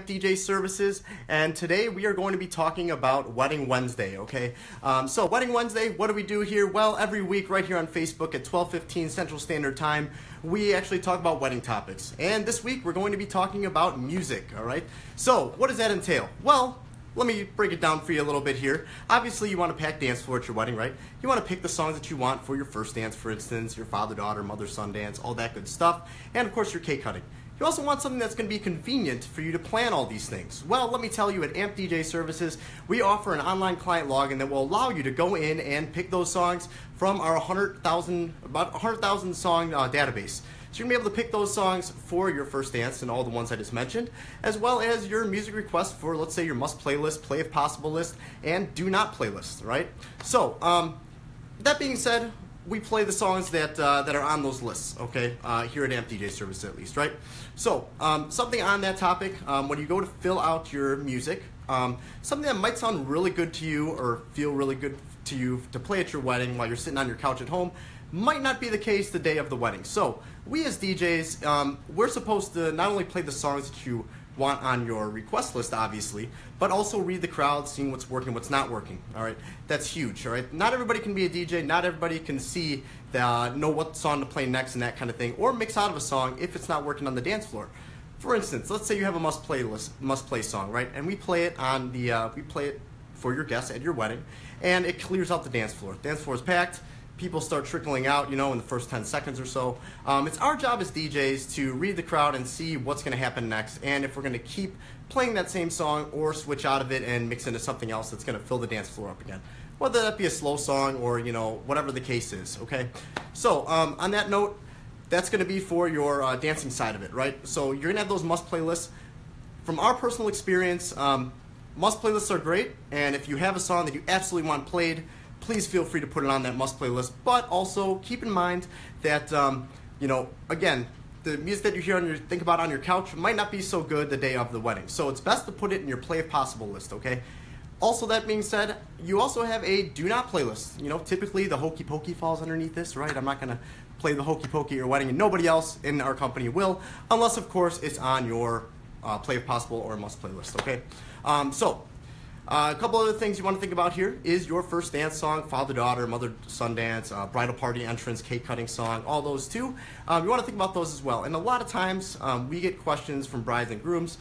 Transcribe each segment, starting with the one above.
DJ Services, and today we are going to be talking about Wedding Wednesday, okay? So Wedding Wednesday, what do we do here? Well, every week right here on Facebook at 12:15 Central Standard Time, we actually talk about wedding topics. And this week we're going to be talking about music, all right? So what does that entail? Well, let me break it down for you a little bit here. Obviously, you want to pack dance floor at your wedding, right? You want to pick the songs that you want for your first dance, for instance, your father-daughter, mother-son dance, all that good stuff, and of course your cake cutting. You also want something that's going to be convenient for you to plan all these things. Well, let me tell you, at AMP DJ Services, we offer an online client login that will allow you to go in and pick those songs from our about 100,000 song database. So you're going to be able to pick those songs for your first dance and all the ones I just mentioned, as well as your music requests for, let's say, your must playlist, play if possible list, and do not playlist, right? So, that being said, we play the songs that are on those lists, okay, here at AMP DJ Service at least, right? So, something on that topic, when you go to fill out your music, something that might sound really good to you or feel really good to you to play at your wedding while you're sitting on your couch at home might not be the case the day of the wedding. So, we as DJs, we're supposed to not only play the songs that you want on your request list, obviously, but also read the crowd, seeing what's working, what's not working, all right? That's huge, all right? Not everybody can be a DJ, not everybody can see, know what song to play next and that kind of thing, or mix out of a song if it's not working on the dance floor. For instance, let's say you have a must play song, right? And we play it on the, we play it for your guests at your wedding, and it clears out the dance floor. Dance floor is packed. People start trickling out, you know, in the first 10 seconds or so. It's our job as DJs to read the crowd and see what's going to happen next, and if we're going to keep playing that same song or switch out of it and mix into something else that's going to fill the dance floor up again. Whether that be a slow song or, you know, whatever the case is, okay? So, on that note, that's going to be for your dancing side of it, right? So, you're going to have those must playlists. From our personal experience, must playlists are great, and if you have a song that you absolutely want played, please feel free to put it on that must playlist, but also keep in mind that, you know, again, the music that you hear think about on your couch might not be so good the day of the wedding. So it's best to put it in your play if possible list, okay? Also, that being said, you also have a do not playlist. You know, typically the Hokey Pokey falls underneath this, right? I'm not going to play the Hokey Pokey at your wedding, and nobody else in our company will, unless, of course, it's on your play if possible or must playlist, okay? A couple other things you want to think about here is your first dance song, father-daughter, mother-son dance, bridal party entrance, cake-cutting song, all those too. You want to think about those as well. And a lot of times we get questions from brides and grooms.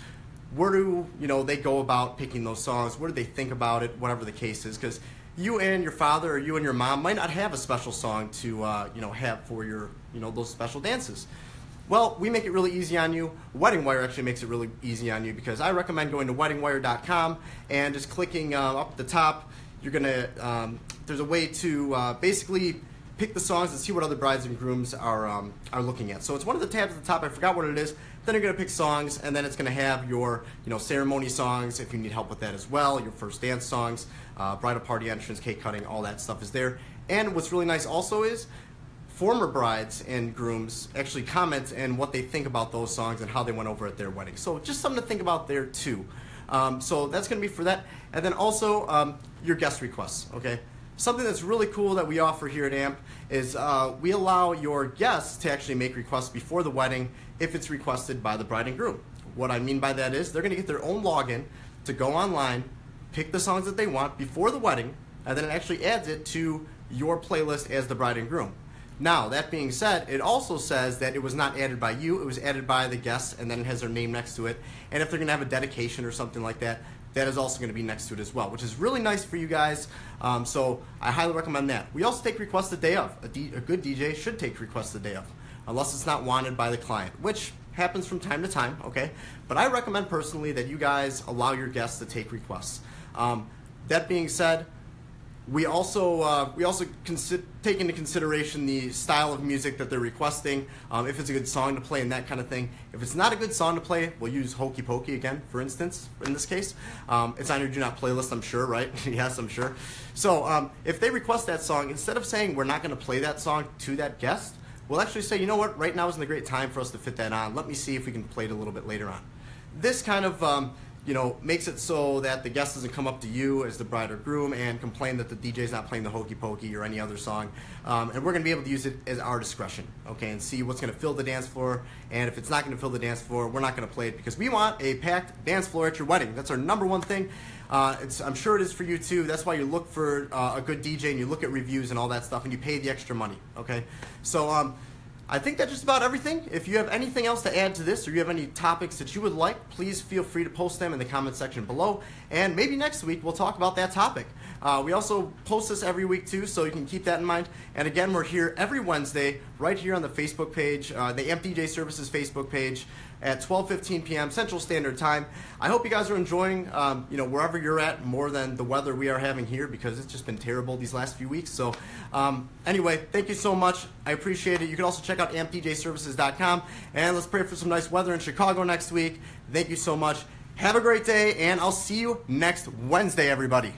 Where do they go about picking those songs? What do they think about it? Whatever the case is, because you and your father or you and your mom might not have a special song to have for your those special dances. Well, we make it really easy on you. WeddingWire actually makes it really easy on you because I recommend going to weddingwire.com and just clicking up at the top. You're gonna there's a way to basically pick the songs and see what other brides and grooms are looking at. So it's one of the tabs at the top. I forgot what it is. Then you're gonna pick songs, and then it's gonna have your ceremony songs if you need help with that as well. Your first dance songs, bridal party entrance, cake cutting, all that stuff is there. And what's really nice also is former brides and grooms actually comment and what they think about those songs and how they went over at their wedding. So just something to think about there too. So that's going to be for that. And then also your guest requests, okay? Something that's really cool that we offer here at AMP is we allow your guests to actually make requests before the wedding if it's requested by the bride and groom. What I mean by that is they're going to get their own login to go online, pick the songs that they want before the wedding, and then it actually adds it to your playlist as the bride and groom. Now, that being said, it also says that it was not added by you, it was added by the guests, and then it has their name next to it. And if they're going to have a dedication or something like that, that is also going to be next to it as well, which is really nice for you guys. So I highly recommend that. We also take requests the day of. A good DJ should take requests the day of, unless it's not wanted by the client, which happens from time to time, okay? But I recommend personally that you guys allow your guests to take requests. That being said, we also take into consideration the style of music that they're requesting, if it's a good song to play and that kind of thing. If it's not a good song to play, we'll use Hokey Pokey again, for instance, in this case. It's on your do not playlist, I'm sure, right? Yes, I'm sure. So if they request that song, instead of saying we're not going to play that song to that guest, we'll actually say, you know what, right now isn't a great time for us to fit that on. Let me see if we can play it a little bit later on. This kind of makes it so that the guest doesn't come up to you as the bride or groom and complain that the DJ's not playing the Hokey Pokey or any other song. And we're going to be able to use it as our discretion, okay, and see what's going to fill the dance floor. And if it's not going to fill the dance floor, we're not going to play it because we want a packed dance floor at your wedding. That's our number one thing. I'm sure it is for you too. That's why you look for a good DJ and you look at reviews and all that stuff and you pay the extra money, okay? So I think that's just about everything. If you have anything else to add to this or you have any topics that you would like, please feel free to post them in the comment section below. And maybe next week we'll talk about that topic. We also post this every week too, so you can keep that in mind. And again, we're here every Wednesday right here on the Facebook page, the AMP DJ Services Facebook page at 12:15 p.m. Central Standard Time. I hope you guys are enjoying, wherever you're at more than the weather we are having here because it's just been terrible these last few weeks. So anyway, thank you so much. I appreciate it. You can also check out ampdjservices.com and let's pray for some nice weather in Chicago next week. Thank you so much. Have a great day, and I'll see you next Wednesday, everybody.